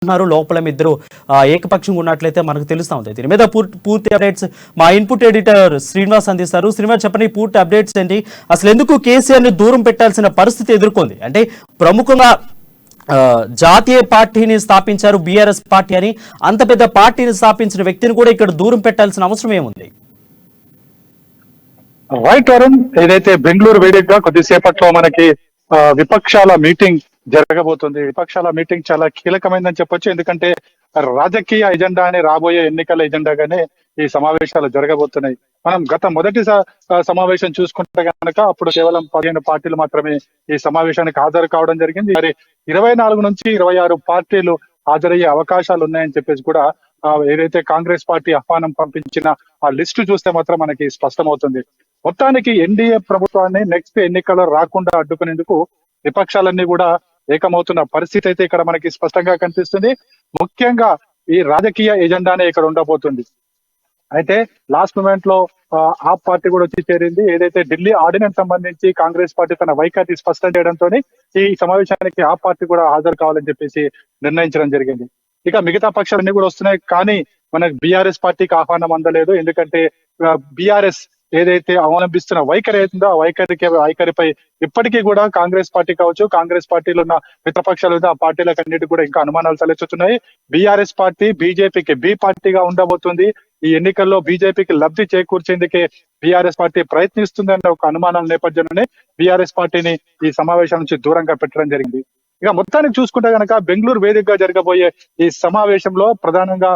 లోపల ఇద్దరు ఏకపక్షంగా ఉన్నట్లయితే మనకు తెలుస్తూ ఉంది. దీని మీద పూర్తి అప్డేట్స్ మా ఇన్పుట్ ఎడిటర్ శ్రీనివాస్ అందిస్తారు. శ్రీనివాస్, చెప్పండి, పూర్తి అప్డేట్స్ ఏంటి? అసలు ఎందుకు కేసీఆర్ ని దూరం పెట్టాల్సిన పరిస్థితి ఎదుర్కొంది? అంటే ప్రముఖంగా జాతీయ పార్టీని స్థాపించారు బీఆర్ఎస్ పార్టీ అని, అంత పెద్ద పార్టీని స్థాపించిన వ్యక్తిని కూడా ఇక్కడ దూరం పెట్టాల్సిన అవసరం ఏముంది? రైట్ వరుణ్, ఏదైతే బెంగళూరు వేదికగా కొద్దిసేపట్లో మనకి విపక్షాల మీటింగ్ జరగబోతుంది. విపక్షాల మీటింగ్ చాలా కీలకమైందని చెప్పొచ్చు. ఎందుకంటే రాజకీయ ఎజెండా అని రాబోయే ఎన్నికల ఎజెండాగానే ఈ సమావేశాలు జరగబోతున్నాయి. మనం గత మొదటి సమావేశం చూసుకుంటే కనుక అప్పుడు కేవలం 15 పార్టీలు మాత్రమే ఈ సమావేశానికి హాజరు కావడం జరిగింది. మరి 24 నుంచి 26 పార్టీలు హాజరయ్యే అవకాశాలు ఉన్నాయని చెప్పేసి కూడా ఏదైతే కాంగ్రెస్ పార్టీ ఆహ్వానం పంపించిన ఆ లిస్టు చూస్తే మాత్రం మనకి స్పష్టమవుతుంది. మొత్తానికి ఎన్డీఏ ప్రభుత్వాన్ని నెక్స్ట్ ఎన్నికల్లో రాకుండా అడ్డుకునేందుకు విపక్షాలన్నీ కూడా ఏకమవుతున్న పరిస్థితి అయితే ఇక్కడ మనకి స్పష్టంగా కనిపిస్తుంది. ముఖ్యంగా ఈ రాజకీయ ఎజెండానే ఇక్కడ ఉండబోతుంది. అయితే లాస్ట్ మూమెంట్ లో ఆప్ పార్టీ కూడా వచ్చి చేరింది. ఏదైతే ఢిల్లీ ఆర్డినెన్స్ సంబంధించి కాంగ్రెస్ పార్టీ తన వైఖరి స్పష్టం చేయడంతో ఈ సమావేశానికి ఆప్ పార్టీ కూడా హాజరు కావాలని చెప్పేసి నిర్ణయించడం జరిగింది. ఇక మిగతా పక్షాలన్నీ కూడా వస్తున్నాయి, కానీ మనకు బీఆర్ఎస్ పార్టీకి ఆహ్వానం అందలేదు. ఎందుకంటే బీఆర్ఎస్ ఏదైతే అవలంబిస్తున్న వైఖరి అవుతుందో ఆ వైఖరిపై ఇప్పటికీ కూడా కాంగ్రెస్ పార్టీ కావచ్చు, కాంగ్రెస్ పార్టీలో ఉన్న మిత్రపక్షాలు ఆ పార్టీలకు అన్నిటి కూడా ఇంకా అనుమానాలు తలెత్తుతున్నాయి. బీఆర్ఎస్ పార్టీ బీజేపీకి బి పార్టీగా ఉండబోతుంది. ఈ ఎన్నికల్లో బీజేపీకి లబ్ధి చేకూర్చేందుకే బీఆర్ఎస్ పార్టీ ప్రయత్నిస్తుందన్న ఒక అనుమానాల నేపథ్యంలోనే బీఆర్ఎస్ పార్టీని ఈ సమావేశం నుంచి దూరంగా పెట్టడం జరిగింది. ఇక మొత్తానికి చూసుకుంటే కనుక బెంగళూరు వేదికగా జరగబోయే ఈ సమావేశంలో ప్రధానంగా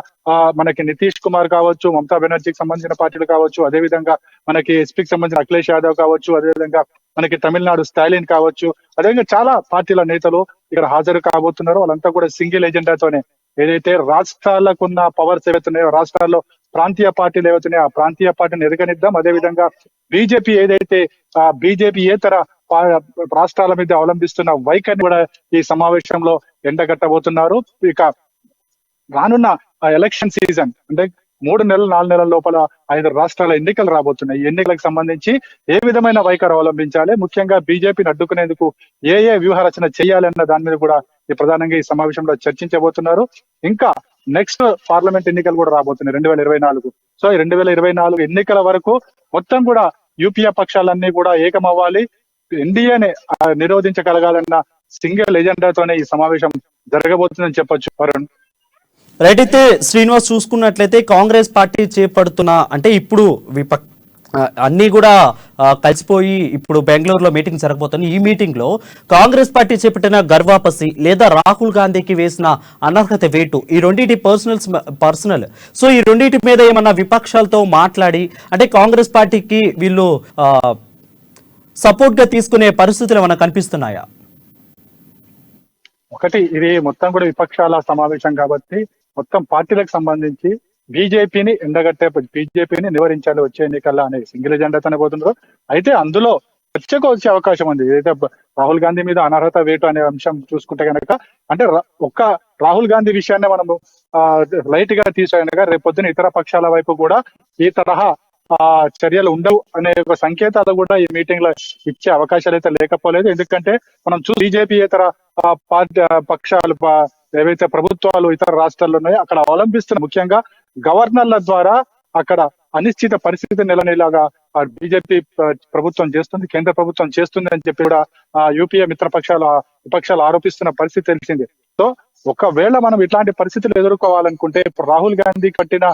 మనకి నితీష్ కుమార్ కావచ్చు, మమతా బెనర్జీకి సంబంధించిన పార్టీలు కావచ్చు, అదేవిధంగా మనకి ఎస్పీకి సంబంధించిన అఖిలేష్ యాదవ్ కావచ్చు, అదేవిధంగా మనకి తమిళనాడు స్టాలిన్ కావచ్చు, అదేవిధంగా చాలా పార్టీల నేతలు ఇక్కడ హాజరు కాబోతున్నారు. వాళ్ళంతా కూడా సింగిల్ ఎజెండాతోనే ఏదైతే రాష్ట్రాలకున్న పవర్స్ ఏవైతున్నాయో, రాష్ట్రాల్లో ప్రాంతీయ పార్టీలు ఏవైతున్నాయో ఆ ప్రాంతీయ పార్టీని ఎరగనిద్దాం. అదేవిధంగా బీజేపీ ఏదైతే బీజేపీయేతర రాష్ట్రాల మీద అవలంబిస్తున్న వైఖరిని కూడా ఈ సమావేశంలో ఎండగట్టబోతున్నారు. ఇక రానున్న ఎలక్షన్ సీజన్ అంటే 3 నెలలు 4 నెలల లోపల 5 రాష్ట్రాల ఎన్నికలు రాబోతున్నాయి. ఈ ఎన్నికలకు సంబంధించి ఏ విధమైన వైఖరి అవలంబించాలి, ముఖ్యంగా బీజేపీని అడ్డుకునేందుకు ఏ వ్యూహ రచన చేయాలన్న దాని మీద కూడా ప్రధానంగా ఈ సమావేశంలో చర్చించబోతున్నారు. ఇంకా నెక్స్ట్ పార్లమెంట్ ఎన్నికలు కూడా రాబోతున్నాయి 2024. సో ఈ 2024 ఎన్నికల వరకు మొత్తం కూడా యూపీఏ పక్షాలన్నీ కూడా ఏకమవ్వాలి, ఎన్డీఏని నిరోధించగలగాలన్న సింగిల్ ఎజెండాతోనే ఈ సమావేశం జరగబోతుందని చెప్పొచ్చు వరుణ్. రైట్. అయితే శ్రీనివాస్, చూసుకున్నట్లయితే కాంగ్రెస్ పార్టీ చేపడుతున్న అంటే ఇప్పుడు అన్ని కూడా కలిసిపోయి ఇప్పుడు బెంగళూరులో మీటింగ్ జరగబోతుంది. ఈ మీటింగ్ లో కాంగ్రెస్ పార్టీ చేపట్టిన గర్వాపసి లేదా రాహుల్ గాంధీకి వేసిన అనర్హత వేటు, ఈ రెండింటి పర్సనల్. సో ఈ రెండింటి మీద ఏమన్నా విపక్షాలతో మాట్లాడి అంటే కాంగ్రెస్ పార్టీకి వీళ్ళు సపోర్ట్ గా తీసుకునే పరిస్థితులు ఏమైనా కనిపిస్తున్నాయా? ఒకటి, ఇది మొత్తం కూడా విపక్షాల సమావేశం కాబట్టి మొత్తం పార్టీలకు సంబంధించి బీజేపీని ఎండగట్టే, బీజేపీని నివారించాలి వచ్చే ఎన్నికల్లో అనే సింగిల్ ఎజెండాతోనే పోతున్నారు. అయితే అందులో చర్చకు వచ్చే అవకాశం ఉంది. ఏదైతే రాహుల్ గాంధీ మీద అనర్హత వేటు అనే అంశం చూసుకుంటే కనుక అంటే ఒక్క రాహుల్ గాంధీ విషయాన్ని మనము లైట్ గా తీసుకునగా రేపొద్దున ఇతర పక్షాల వైపు కూడా ఈ తరహా చర్యలు ఉండవు అనే ఒక సంకేతాలు కూడా ఈ మీటింగ్ లో ఇచ్చే అవకాశాలు అయితే లేకపోలేదు. ఎందుకంటే మనం బీజేపీ ఇతర పార్టీ పక్షాలు ఏవైతే ప్రభుత్వాలు ఇతర రాష్ట్రాల్లో ఉన్నాయో అక్కడ అవలంబిస్తున్న ముఖ్యంగా గవర్నర్ల ద్వారా అక్కడ అనిశ్చిత పరిస్థితి నెలనేలాగా బీజేపీ ప్రభుత్వం చేస్తుంది, కేంద్ర ప్రభుత్వం చేస్తుంది అని చెప్పి కూడా యూపీఏ విపక్షాలు ఆరోపిస్తున్న పరిస్థితి తెలిసింది. సో ఒకవేళ మనం ఇట్లాంటి పరిస్థితులు ఎదుర్కోవాలనుకుంటే ఇప్పుడు రాహుల్ గాంధీ కట్టిన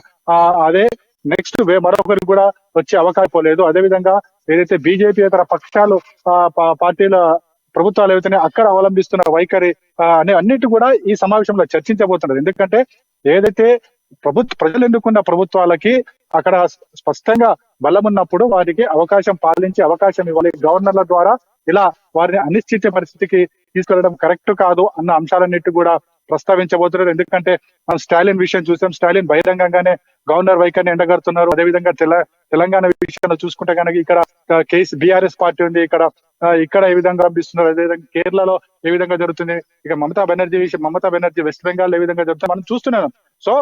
అదే నెక్స్ట్ మరొకరికి కూడా వచ్చే అవకాశం లేదు. అదేవిధంగా ఏదైతే బీజేపీ ఇతర పక్షాలు పార్టీల ప్రభుత్వాలు ఏవైతున్నాయో అక్కడ అవలంబిస్తున్న వైఖరి అన్నిటి కూడా ఈ సమావేశంలో చర్చించబోతున్నారు. ఎందుకంటే ఏదైతే ప్రజలు ఎన్నుకున్న ప్రభుత్వాలకి అక్కడ స్పష్టంగా బలం ఉన్నప్పుడు వారికి అవకాశం పాలించే అవకాశం ఇవ్వాలి. గవర్నర్ల ద్వారా ఇలా వారిని అనిశ్చిత పరిస్థితికి తీసుకెళ్లడం కరెక్ట్ కాదు అన్న అంశాలన్నిటి కూడా ప్రస్తావించబోతున్నారు. ఎందుకంటే మనం స్టాలిన్ విషయం చూసాం, స్టాలిన్ బహిరంగంగానే గవర్నర్ వైఖరిని ఎండగడుతున్నారు. అదేవిధంగా తెలంగాణ విషయంలో చూసుకుంటే కనుక ఇక్కడ బీఆర్ఎస్ పార్టీ ఉంది, ఇక్కడ ఏ విధంగా పంపిస్తున్నారు, అదేవిధంగా కేరళలో ఏ విధంగా జరుగుతుంది, ఇక మమతా బెనర్జీ వెస్ట్ బెంగాల్ ఏ విధంగా జరుగుతుంది మనం చూస్తున్నాం. సో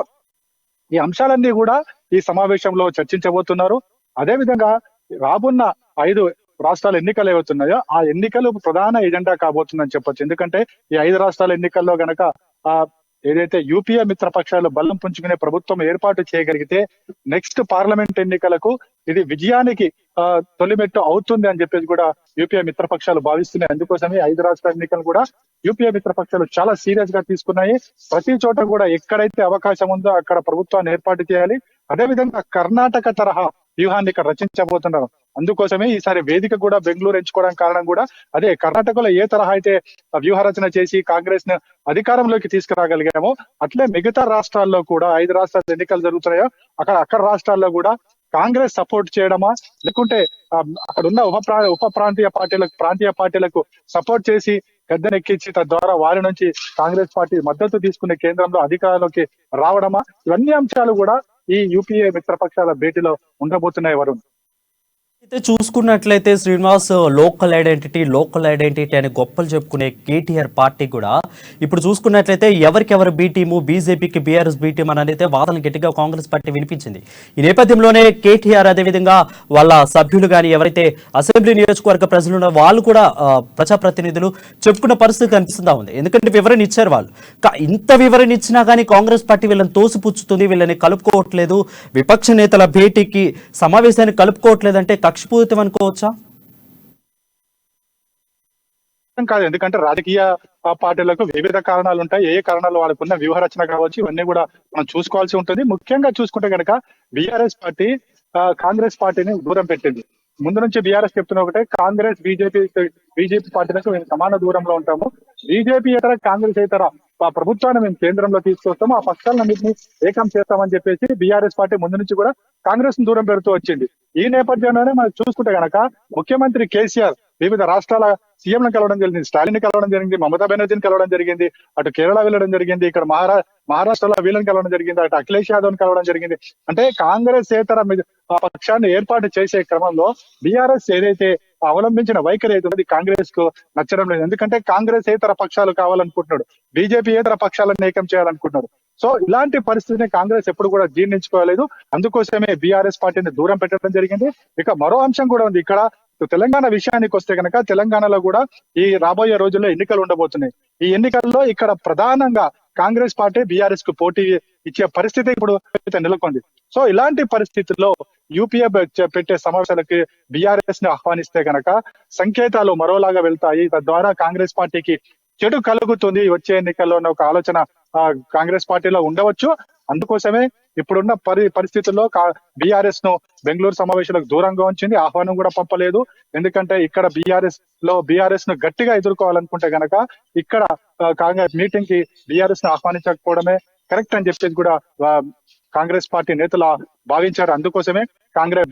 ఈ అంశాలన్నీ కూడా ఈ సమావేశంలో చర్చించబోతున్నారు. అదేవిధంగా రాబోన్న 5 రాష్ట్రాల ఎన్నికలు ఏవవుతున్నాయో ఆ ఎన్నికలు ప్రధాన ఎజెండా కాబోతుందని చెప్పొచ్చు. ఎందుకంటే ఈ 5 రాష్ట్రాల ఎన్నికల్లో గనక ఏదైతే యూపీఏ మిత్రపక్షాలు బలం పుంజుకునే ప్రభుత్వం ఏర్పాటు చేయగలిగితే నెక్స్ట్ పార్లమెంట్ ఎన్నికలకు ఇది విజయానికి తొలిమెట్టు అవుతుంది అని చెప్పేసి కూడా యూపీఏ మిత్రపక్షాలు భావిస్తున్నాయి. అందుకోసమే 5 రాష్ట్ర ఎన్నికలు కూడా యూపీఏ మిత్రపక్షాలు చాలా సీరియస్ గా తీసుకున్నాయి. ప్రతి చోట కూడా ఎక్కడైతే అవకాశం ఉందో అక్కడ ప్రభుత్వాన్ని ఏర్పాటు చేయాలి. అదేవిధంగా కర్ణాటక తరహా వ్యూహాన్ని ఇక్కడ రచించబోతున్నారు. అందుకోసమే ఈసారి వేదిక కూడా బెంగళూరు ఎంచుకోవడానికి కారణం కూడా అదే. కర్ణాటకలో ఏ తరహా అయితే వ్యూహ రచన చేసి కాంగ్రెస్ ను అధికారంలోకి తీసుకురాగలిగామో అట్లే మిగతా రాష్ట్రాల్లో కూడా 5 రాష్ట్రాల ఎన్నికలు జరుగుతున్నాయో అక్కడ రాష్ట్రాల్లో కూడా కాంగ్రెస్ సపోర్ట్ చేయడమా లేకుంటే అక్కడ ఉన్న ప్రాంతీయ పార్టీలకు సపోర్ట్ చేసి గద్దెనెక్కించి తద్వారా వారి నుంచి కాంగ్రెస్ పార్టీ మద్దతు తీసుకునే కేంద్రంలో అధికారంలోకి రావడమా, ఇవన్నీ అంశాలు కూడా ఈ యూపీఏ మిత్రపక్షాల భేటీలో ఉండబోతున్నాయి వరుణ్. అయితే చూసుకున్నట్లయితే శ్రీనివాస్, లోకల్ ఐడెంటిటీ అని గొప్పలు చెప్పుకునే కేటీఆర్ పార్టీ కూడా ఇప్పుడు చూసుకున్నట్లయితే ఎవరికెవరు బి టీము, బీజేపీకి బీఆర్ఎస్ బి టీం అని అయితే వాదనలు గట్టిగా కాంగ్రెస్ పార్టీ వినిపించింది. ఈ నేపథ్యంలోనే కేటీఆర్ అదేవిధంగా వాళ్ళ సభ్యులు కానీ ఎవరైతే అసెంబ్లీ నియోజకవర్గ ప్రజలు వాళ్ళు కూడా ప్రజాప్రతినిధులు చెప్పుకున్న పరిస్థితి కనిపిస్తుందా ఉంది. ఎందుకంటే వివరణ ఇచ్చారు వాళ్ళు. ఇంత వివరణ ఇచ్చినా కానీ కాంగ్రెస్ పార్టీ వీళ్ళని తోసిపుచ్చుతుంది, వీళ్ళని కలుపుకోవట్లేదు, విపక్ష నేతల భేటీకి సమావేశాన్ని కలుపుకోవట్లేదు అంటే కక్షపూరితం అనుకోవచ్చా? కాదు, ఎందుకంటే రాజకీయ పార్టీలకు వివిధ కారణాలు ఉంటాయి. ఏ కారణాలు వాళ్ళకున్న వ్యూహ రచన కావచ్చు, ఇవన్నీ కూడా మనం చూసుకోవాల్సి ఉంటుంది. ముఖ్యంగా చూసుకుంటే కనుక బీఆర్ఎస్ పార్టీ కాంగ్రెస్ పార్టీని దూరం పెట్టింది. ముందు నుంచి బీఆర్ఎస్ చెప్తున్న ఒకటే, కాంగ్రెస్ బీజేపీ పార్టీలకు మేము సమాన దూరంలో ఉంటాము. బీజేపీ ఇతర కాంగ్రెస్ ఇతర ప్రభుత్వాన్ని మేము కేంద్రంలో తీసుకొస్తాము, ఆ పక్షాలన్నింటినీ ఏకం చేస్తామని చెప్పేసి బీఆర్ఎస్ పార్టీ ముందు నుంచి కూడా కాంగ్రెస్ ను దూరం పెడుతూ వచ్చింది. ఈ నేపథ్యంలోనే మనం చూసుకుంటే గనక ముఖ్యమంత్రి కేసీఆర్ వివిధ రాష్ట్రాల సీఎంలను కలవడం జరిగింది, స్టాలిన్ కలవడం జరిగింది, మమతా బెనర్జీని కలవడం జరిగింది, అటు కేరళ వెళ్ళడం జరిగింది, ఇక్కడ మహారాష్ట్రలో వీళ్ళని కలవడం జరిగింది, అటు అఖిలేష్ యాదవ్ ని కలవడం జరిగింది. అంటే కాంగ్రెస్ ఏతర పక్షాన్ని ఏర్పాటు చేసే క్రమంలో బీఆర్ఎస్ ఏదైతే అవలంబించిన వైఖరి అయితే కాంగ్రెస్ కు నచ్చడం లేదు. ఎందుకంటే కాంగ్రెస్ ఏతర పక్షాలు కావాలనుకుంటున్నాడు, బీజేపీ ఏతర పక్షాలను ఏకం చేయాలనుకుంటున్నాడు. సో ఇలాంటి పరిస్థితిని కాంగ్రెస్ ఎప్పుడు కూడా జీర్ణించుకోలేదు. అందుకోసమే బీఆర్ఎస్ పార్టీని దూరం పెట్టడం జరిగింది. ఇక మరో అంశం కూడా ఉంది. ఇక్కడ తెలంగాణ విషయానికి వస్తే కనుక తెలంగాణలో కూడా ఈ రాబోయే రోజుల్లో ఎన్నికలు ఉండబోతున్నాయి. ఈ ఎన్నికల్లో ఇక్కడ ప్రధానంగా కాంగ్రెస్ పార్టీ బీఆర్ఎస్ కు పోటీ ఇచ్చే పరిస్థితి ఇప్పుడు నెలకొంది. సో ఇలాంటి పరిస్థితుల్లో యూపీఏ పెట్టే సమావేశాలకి బీఆర్ఎస్ ని ఆహ్వానిస్తే కనుక సంకేతాలు మరోలాగా వెళ్తాయి. తద్వారా కాంగ్రెస్ పార్టీకి చెడు కలుగుతుంది వచ్చే ఎన్నికల్లో ఉన్న ఒక ఆలోచన కాంగ్రెస్ పార్టీలో ఉండవచ్చు. అందుకోసమే ఇప్పుడున్న పరిస్థితుల్లో బీఆర్ఎస్ ను బెంగళూరు సమావేశాలకు దూరంగా ఉంచింది, ఆహ్వానం కూడా పంపలేదు. ఎందుకంటే ఇక్కడ బీఆర్ఎస్ ను గట్టిగా ఎదుర్కోవాలనుకుంటే గనక ఇక్కడ కాంగ్రెస్ మీటింగ్ కి బీఆర్ఎస్ ను ఆహ్వానించకపోవడమే కరెక్ట్ అని చెప్పేసి కూడా కాంగ్రెస్ పార్టీ నేతలు భావించారు. అందుకోసమే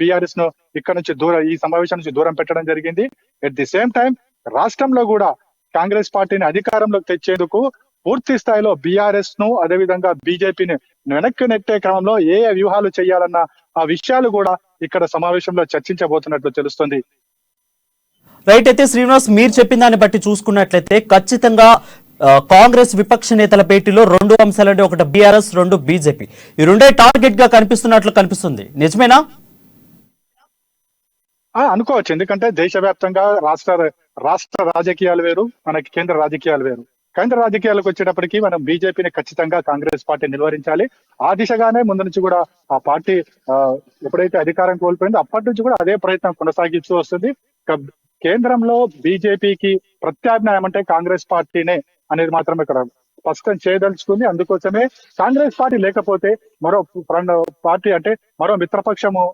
బీఆర్ఎస్ ను ఇక్కడ నుంచి ఈ సమావేశం నుంచి దూరం పెట్టడం జరిగింది. ఎట్ ది సేమ్ టైం రాష్ట్రంలో కూడా కాంగ్రెస్ పార్టీని అధికారంలోకి తెచ్చేందుకు పూర్తి స్థాయిలో బీఆర్ఎస్ ను అదేవిధంగా బీజేపీని వెనక్కి నెట్టే క్రమంలో ఏ వ్యూహాలు చేయాలన్న ఆ విషయాలు కూడా ఇక్కడ సమావేశంలో చర్చించబోతున్నట్లు తెలుస్తుంది. రైట్. అయితే శ్రీనివాస్, మీరు చెప్పిన దాన్ని బట్టి చూసుకున్నట్లయితే ఖచ్చితంగా కాంగ్రెస్ విపక్ష నేతల భేటీలో 2 అంశాలంటే, ఒకటి బీఆర్ఎస్, 2 బీజేపీ, ఈ రెండే టార్గెట్ గా కనిపిస్తుంది. నిజమేనా? అనుకోవచ్చు. ఎందుకంటే దేశవ్యాప్తంగా రాష్ట్ర రాజకీయాలు వేరు, మనకి కేంద్ర రాజకీయాలు వేరు. కేంద్ర రాజకీయాలకు వచ్చేటప్పటికి మనం బీజేపీని ఖచ్చితంగా కాంగ్రెస్ పార్టీ నిలువరించాలి. ఆ దిశగానే ముందు నుంచి కూడా ఆ పార్టీ ఎప్పుడైతే అధికారం కోల్పోయిందో అప్పటి నుంచి కూడా అదే ప్రయత్నం కొనసాగిస్తూ వస్తుంది. కేంద్రంలో బీజేపీకి ప్రత్యామ్నాయం అంటే కాంగ్రెస్ పార్టీనే అనేది మాత్రం ఇక్కడ స్పష్టం చేయదలుచుకుంది. అందుకోసమే కాంగ్రెస్ పార్టీ లేకపోతే మరో పార్టీ అంటే మరో మిత్రపక్షము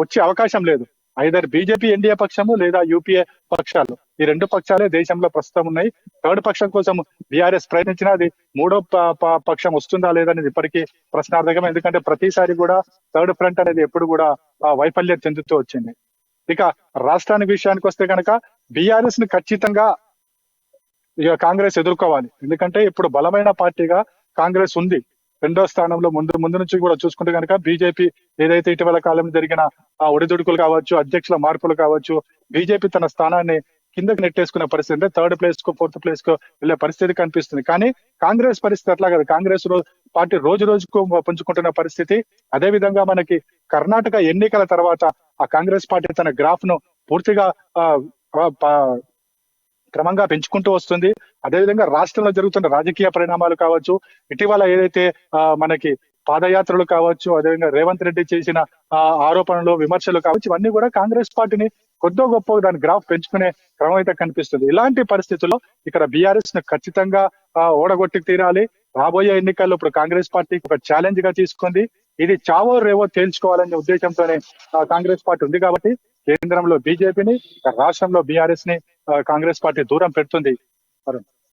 వచ్చే అవకాశం లేదు. ఐదర్ బీజేపీ ఎన్డీఏ పక్షము లేదా యూపీఏ పక్షాలు, ఈ 2 పక్షాలే దేశంలో ప్రస్తుతం ఉన్నాయి. థర్డ్ పక్షం కోసం బీఆర్ఎస్ ప్రయత్నించినా అది మూడో పక్షం వస్తుందా లేదనేది ఇప్పటికీ ప్రశ్నార్థకం. ఎందుకంటే ప్రతిసారి కూడా థర్డ్ ఫ్రంట్ అనేది ఎప్పుడు కూడా వైఫల్యం చెందుతూ వచ్చింది. ఇక రాష్ట్రానికి విషయానికి వస్తే కనుక బీఆర్ఎస్ ని ఖచ్చితంగా కాంగ్రెస్ ఎదుర్కోవాలి. ఎందుకంటే ఇప్పుడు బలమైన పార్టీగా కాంగ్రెస్ ఉంది. 2వ స్థానంలో ముందు నుంచి కూడా చూసుకుంటే కనుక బీజేపీ ఏదైతే ఇటీవల కాలంలో జరిగిన ఒడిదుడుకులు కావచ్చు, అధ్యక్షుల మార్పులు కావచ్చు, బీజేపీ తన స్థానాన్ని కిందకి నెట్టేసుకునే పరిస్థితి, అంటే 3rd ప్లేస్ కు 4th ప్లేస్ కు వెళ్లే పరిస్థితి కనిపిస్తుంది. కానీ కాంగ్రెస్ పరిస్థితి అట్లా కాదు. కాంగ్రెస్ పార్టీ రోజుకు పుంజుకుంటున్న పరిస్థితి. అదే విధంగా మనకి కర్ణాటక ఎన్నికల తర్వాత ఆ కాంగ్రెస్ పార్టీ తన గ్రాఫ్ ను పూర్తిగా క్రమంగా పెంచుకుంటూ వస్తుంది. అదేవిధంగా రాష్ట్రంలో జరుగుతున్న రాజకీయ పరిణామాలు కావచ్చు, ఇటీవల ఏదైతే మనకి పాదయాత్రలు కావచ్చు, అదేవిధంగా రేవంత్ రెడ్డి చేసిన ఆరోపణలు, విమర్శలు కావచ్చు, ఇవన్నీ కూడా కాంగ్రెస్ పార్టీని కొద్దో గొప్ప దాని గ్రాఫ్ పెంచుకునే క్రమం అయితే కనిపిస్తుంది. ఇలాంటి పరిస్థితుల్లో ఇక్కడ బీఆర్ఎస్ ను ఖచ్చితంగా ఓడగొట్టి తీరాలి. రాబోయే ఎన్నికల్లో ఇప్పుడు కాంగ్రెస్ పార్టీకి ఒక ఛాలెంజ్ గా తీసుకుంది. ఇది చావో రేవో తేల్చుకోవాలనే ఉద్దేశంతోనే కాంగ్రెస్ పార్టీ ఉంది కాబట్టి కేంద్రంలో బీజేపీని, రాష్ట్రంలో బీఆర్ఎస్ ని కాంగ్రెస్ పార్టీ దూరం పెడుతుంది.